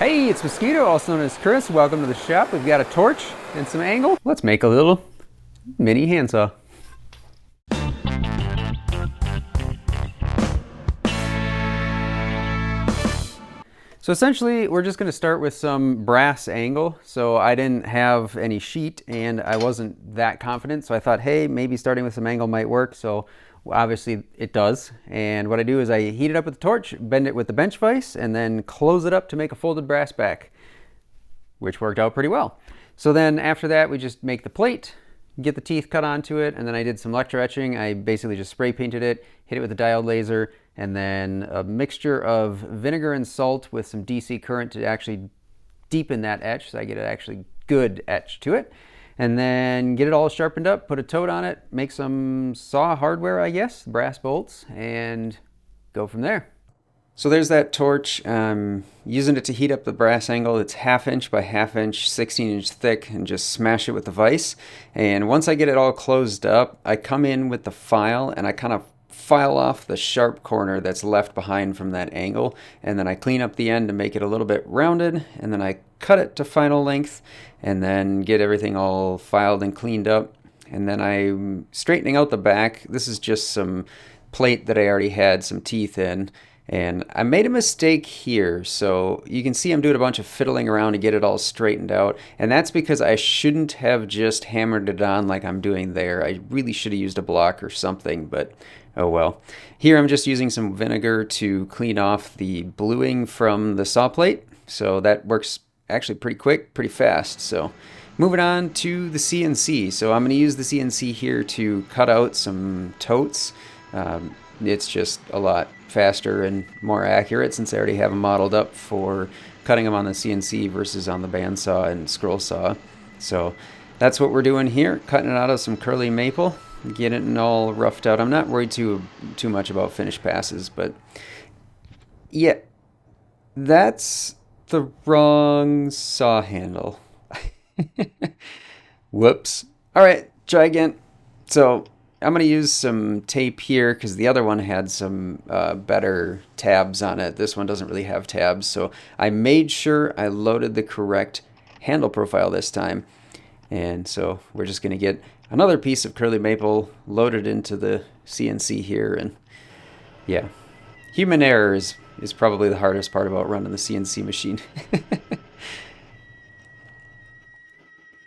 Hey, it's Mosquito, also known as Chris. Welcome to the shop. We've got a torch and some angle. Let's make a little mini handsaw. So essentially, we're just going to start with some brass angle. So I didn't have any sheet and I wasn't that confident. So I thought, hey, maybe starting with some angle might work. So obviously it does. And what I do is I heat it up with the torch, bend it with the bench vise, and then close it up to make a folded brass back, which worked out pretty well. So then after that, we just make the plate, get the teeth cut onto it, and then I did some electro etching. I basically just spray painted it, hit it with a diode laser, and then a mixture of vinegar and salt with some DC current to actually deepen that etch, so I get an actually good etch to it. And then get it all sharpened up, put a tote on it, make some saw hardware, I guess, brass bolts, and go from there. So there's that torch. Using it to heat up the brass angle. It's 1/2 inch by 1/2 inch, 16-inch thick, and just smash it with the vise. And once I get it all closed up, I come in with the file and I kind of file off the sharp corner that's left behind from that angle, and then I clean up the end to make it a little bit rounded, and then I cut it to final length and then get everything all filed and cleaned up. And then I'm straightening out the back. This is just some plate that I already had some teeth in. And I made a mistake here, so you can see I'm doing a bunch of fiddling around to get it all straightened out, and that's because I shouldn't have just hammered it on like I'm doing there. I really should have used a block or something, but oh well. Here I'm just using some vinegar to clean off the bluing from the saw plate, so that works actually pretty quick, pretty fast. So moving on to the CNC. So I'm going to use the CNC here to cut out some totes. It's just a lot faster and more accurate since I already have them modeled up for cutting them on the CNC versus on the bandsaw and scroll saw. So that's what we're doing here, cutting it out of some curly maple, getting it all roughed out. I'm not worried too much about finish passes, but yeah, that's the wrong saw handle. Whoops. All right, try again. So I'm going to use some tape here because the other one had some better tabs on it. This one doesn't really have tabs, so I made sure I loaded the correct handle profile this time. And so we're just going to get another piece of curly maple loaded into the CNC here. And yeah, human error is probably the hardest part about running the CNC machine.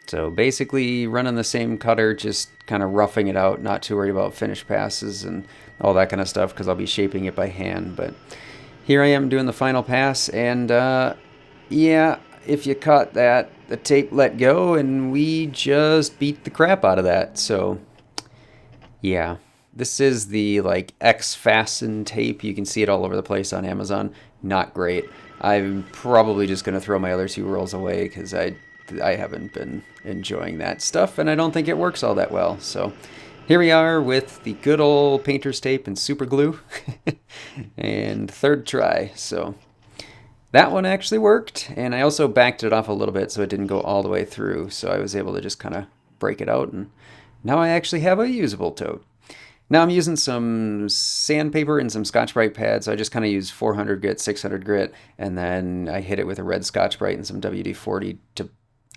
So basically running the same cutter, just kind of roughing it out, not too worried about finish passes and all that kind of stuff because I'll be shaping it by hand. But here I am doing the final pass, and yeah, if you caught that, the tape let go and we just beat the crap out of that. So yeah, this is the like X-Fasten tape. You can see it all over the place on Amazon. Not great. I'm probably just going to throw my other 2 rolls away because I haven't been enjoying that stuff, and I don't think it works all that well. So here we are with the good old painter's tape and super glue and third try. So that one actually worked, and I also backed it off a little bit so it didn't go all the way through, so I was able to just kind of break it out, and now I actually have a usable tote. Now I'm using some sandpaper and some Scotch-Brite pads. So I just kind of use 400 grit, 600 grit, and then I hit it with a red Scotch-Brite and some WD-40 to,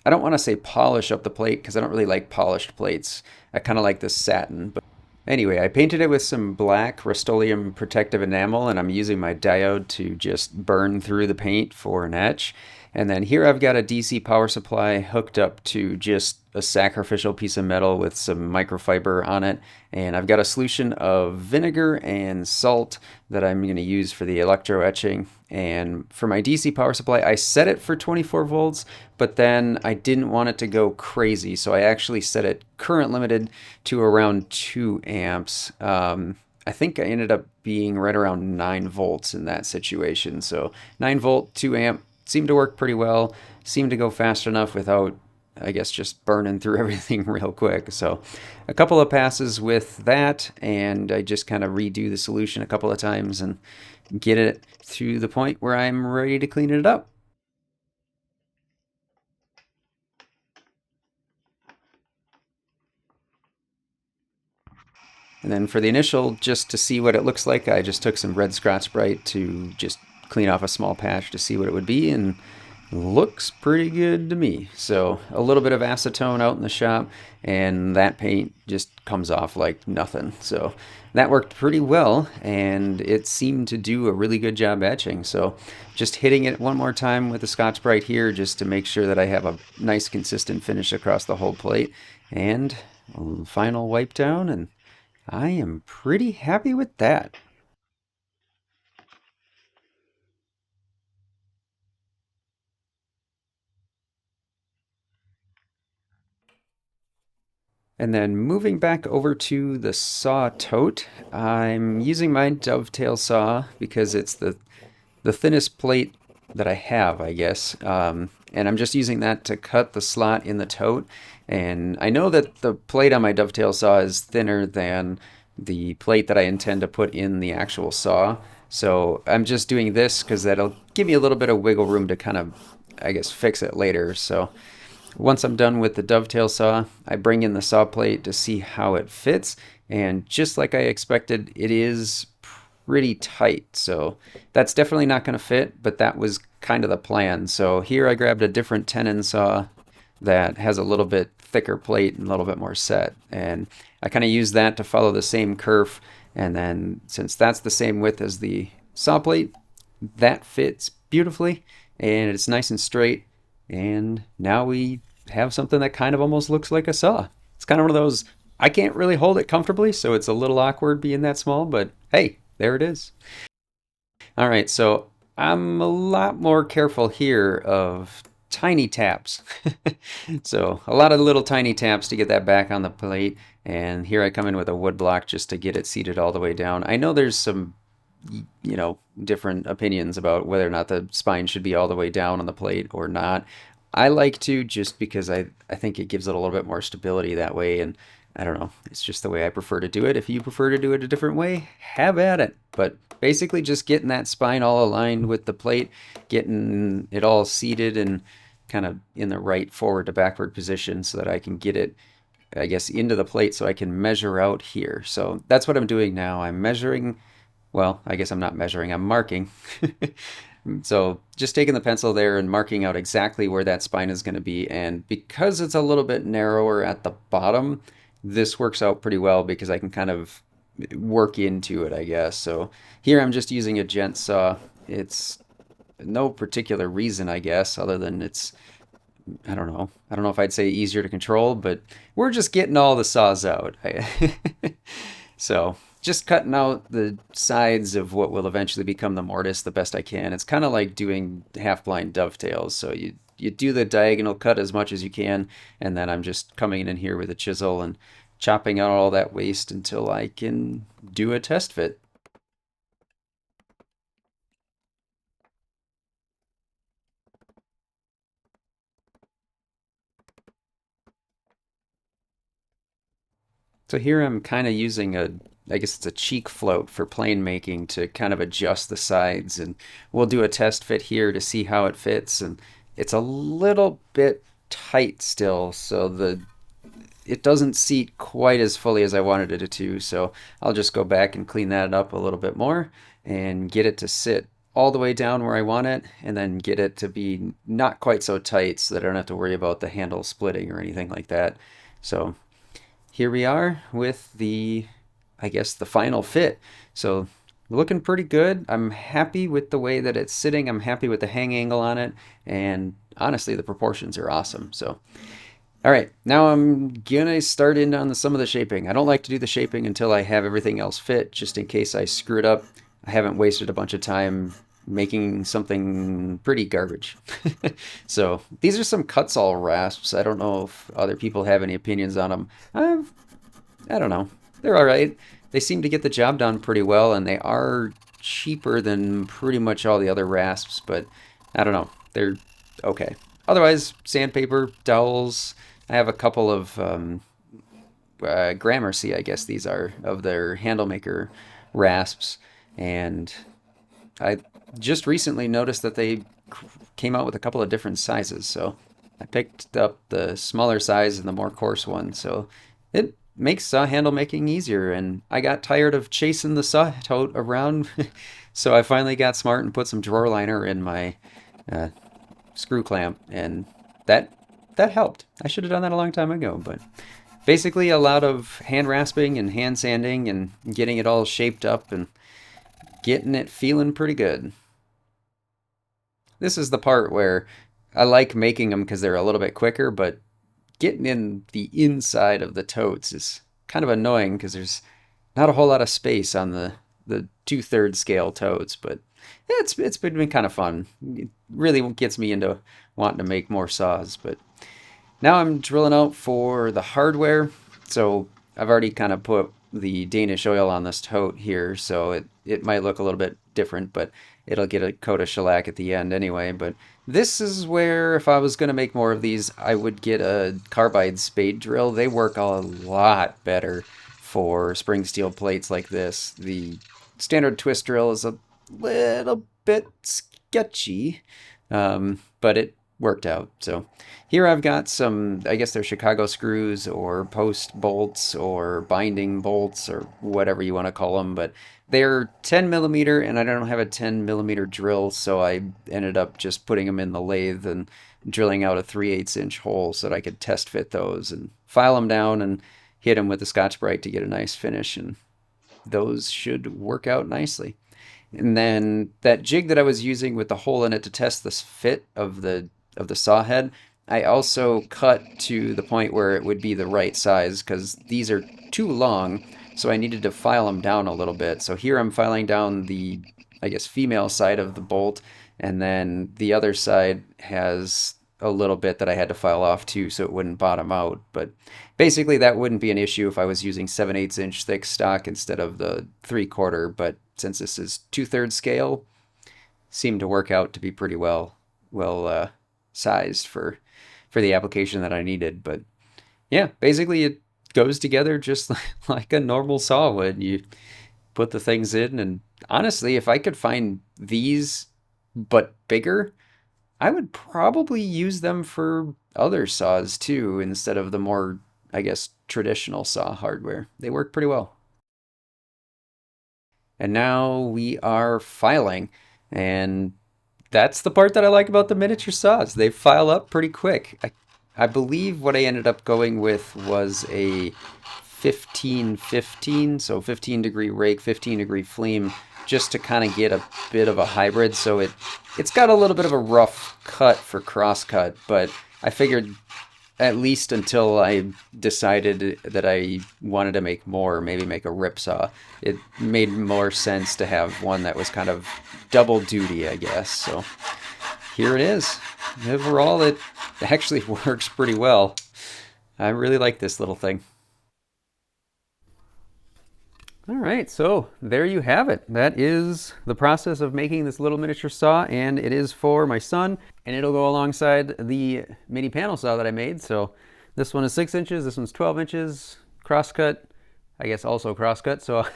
I don't want to say polish up the plate because I don't really like polished plates. I kind of like the satin. But anyway, I painted it with some black Rust-Oleum protective enamel, and I'm using my diode to just burn through the paint for an etch. And then here I've got a DC power supply hooked up to just a sacrificial piece of metal with some microfiber on it. And I've got a solution of vinegar and salt that I'm going to use for the electro etching. And for my DC power supply, I set it for 24 volts, but then I didn't want it to go crazy. So I actually set it current limited to around 2 amps. I think I ended up being right around 9 volts in that situation. So 9 volt, 2 amp. Seemed to work pretty well, seemed to go fast enough without, I guess, just burning through everything real quick. So a couple of passes with that, and I just kind of redo the solution a couple of times and get it to the point where I'm ready to clean it up. And then for the initial, just to see what it looks like, I just took some red Scotch-Brite to just clean off a small patch to see what it would be, and Looks pretty good to me. So a little bit of acetone out in the shop, and that paint just comes off like nothing. So that worked pretty well, and it seemed to do a really good job etching. So just hitting it one more time with the Scotch Brite here just to make sure that I have a nice consistent finish across the whole plate. And final wipe down, and I am pretty happy with that. And then moving back over to the saw tote, I'm using my dovetail saw because it's the thinnest plate that I have, I guess. And I'm just using that to cut the slot in the tote. And I know that the plate on my dovetail saw is thinner than the plate that I intend to put in the actual saw. So I'm just doing this because that'll give me a little bit of wiggle room to kind of, I guess, fix it later. So once I'm done with the dovetail saw, I bring in the saw plate to see how it fits, and just like I expected, it is pretty tight. So that's definitely not going to fit, but that was kind of the plan. So here I grabbed a different tenon saw that has a little bit thicker plate and a little bit more set, and I kind of use that to follow the same curve. And then since that's the same width as the saw plate, that fits beautifully, and it's nice and straight. And now we have something that kind of almost looks like a saw. It's kind of one of those, I can't really hold it comfortably, so it's a little awkward being that small, but hey, there it is. All right, so I'm a lot more careful here of tiny taps. So a lot of little tiny taps to get that back on the plate. And here I come in with a wood block just to get it seated all the way down. I know there's some different opinions about whether or not the spine should be all the way down on the plate or not. I like to, just because I think it gives it a little bit more stability that way, and I don't know, it's just the way I prefer to do it. If you prefer to do it a different way, have at it. But basically just getting that spine all aligned with the plate, getting it all seated and kind of in the right forward to backward position so that I can get it, I guess, into the plate so I can measure out here. So that's what I'm doing now. I'm measuring, well, I guess I'm not measuring, I'm marking. So just taking the pencil there and marking out exactly where that spine is going to be. And because it's a little bit narrower at the bottom, this works out pretty well because I can kind of work into it, I guess. So here I'm just using a gent saw. It's no particular reason, I guess, other than it's, I don't know. I don't know if I'd say easier to control, but we're just getting all the saws out. So just cutting out the sides of what will eventually become the mortise the best I can. It's kind of like doing half-blind dovetails. So you do the diagonal cut as much as you can, and then I'm just coming in here with a chisel and chopping out all that waste until I can do a test fit. So here I'm kind of using I guess it's a cheek float for plane making to kind of adjust the sides, and we'll do a test fit here to see how it fits. And it's a little bit tight still, so it doesn't seat quite as fully as I wanted it to. So I'll just go back and clean that up a little bit more and get it to sit all the way down where I want it, and then get it to be not quite so tight so that I don't have to worry about the handle splitting or anything like that. So here we are with I guess, the final fit. So looking pretty good. I'm happy with the way that it's sitting. I'm happy with the hang angle on it. And honestly, the proportions are awesome. So, all right, now I'm gonna start in on some of the shaping. I don't like to do the shaping until I have everything else fit, just in case I screw it up. I haven't wasted a bunch of time making something pretty garbage. So these are some Cuts-All rasps. I don't know if other people have any opinions on them. I don't know. They're all right. They seem to get the job done pretty well, and they are cheaper than pretty much all the other rasps, but I don't know. They're okay. Otherwise, sandpaper, dowels. I have a couple of Gramercy, I guess these are, of their handle maker rasps, and I just recently noticed that they came out with a couple of different sizes, so I picked up the smaller size and the more coarse one. So it makes saw handle making easier, and I got tired of chasing the saw tote around, so I finally got smart and put some drawer liner in my uh, screw clamp, and that helped. I should have done that a long time ago, but basically a lot of hand rasping and hand sanding and getting it all shaped up and getting it feeling pretty good. This is the part where I like making them because they're a little bit quicker, but getting in the inside of the totes is kind of annoying because there's not a whole lot of space on the 2/3 scale totes, but it's been kind of fun. It really gets me into wanting to make more saws. But now I'm drilling out for the hardware. So I've already kind of put the Danish oil on this tote here, so it might look a little bit different, but it'll get a coat of shellac at the end anyway. But this is where, if I was going to make more of these, I would get a carbide spade drill. They work a lot better for spring steel plates like this. The standard twist drill is a little bit sketchy, but it worked out. So here I've got some, I guess they're Chicago screws or post bolts or binding bolts or whatever you want to call them, but they're 10 millimeter and I don't have a 10 millimeter drill, so I ended up just putting them in the lathe and drilling out a 3/8 inch hole so that I could test fit those and file them down and hit them with the Scotch-Brite to get a nice finish, and those should work out nicely. And then that jig that I was using with the hole in it to test the fit of the saw head, I also cut to the point where it would be the right size because these are too long, so I needed to file them down a little bit. So here I'm filing down the, I guess, female side of the bolt, and then the other side has a little bit that I had to file off too so it wouldn't bottom out. But basically that wouldn't be an issue if I was using 7/8 inch thick stock instead of the 3/4, but since this is 2/3 scale, seemed to work out to be pretty well sized for the application that I needed. But yeah, basically it goes together just like a normal saw would. You put the things in, and honestly, if I could find these but bigger, I would probably use them for other saws too instead of the more, I guess, traditional saw hardware. They work pretty well. And now we are filing, and that's the part that I like about the miniature saws. They file up pretty quick. I believe what I ended up going with was a 15-15, so 15-degree rake, 15-degree fleam, just to kind of get a bit of a hybrid. So it's got a little bit of a rough cut for crosscut, but I figured at least until I decided that I wanted to make more, maybe make a rip saw, it made more sense to have one that was kind of double duty, I guess. So here it is. Overall, it actually works pretty well. I really like this little thing. All right, so there you have it. That is the process of making this little miniature saw, and it is for my son, and it'll go alongside the mini panel saw that I made. So this one is 6 inches, this one's 12 inches, crosscut, I guess also crosscut, so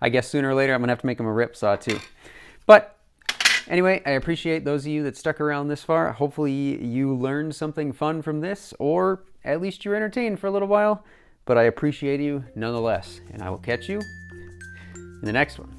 I guess sooner or later I'm gonna have to make him a rip saw too. But anyway, I appreciate those of you that stuck around this far. Hopefully you learned something fun from this, or at least you're entertained for a little while. But I appreciate you nonetheless, and I will catch you in the next one.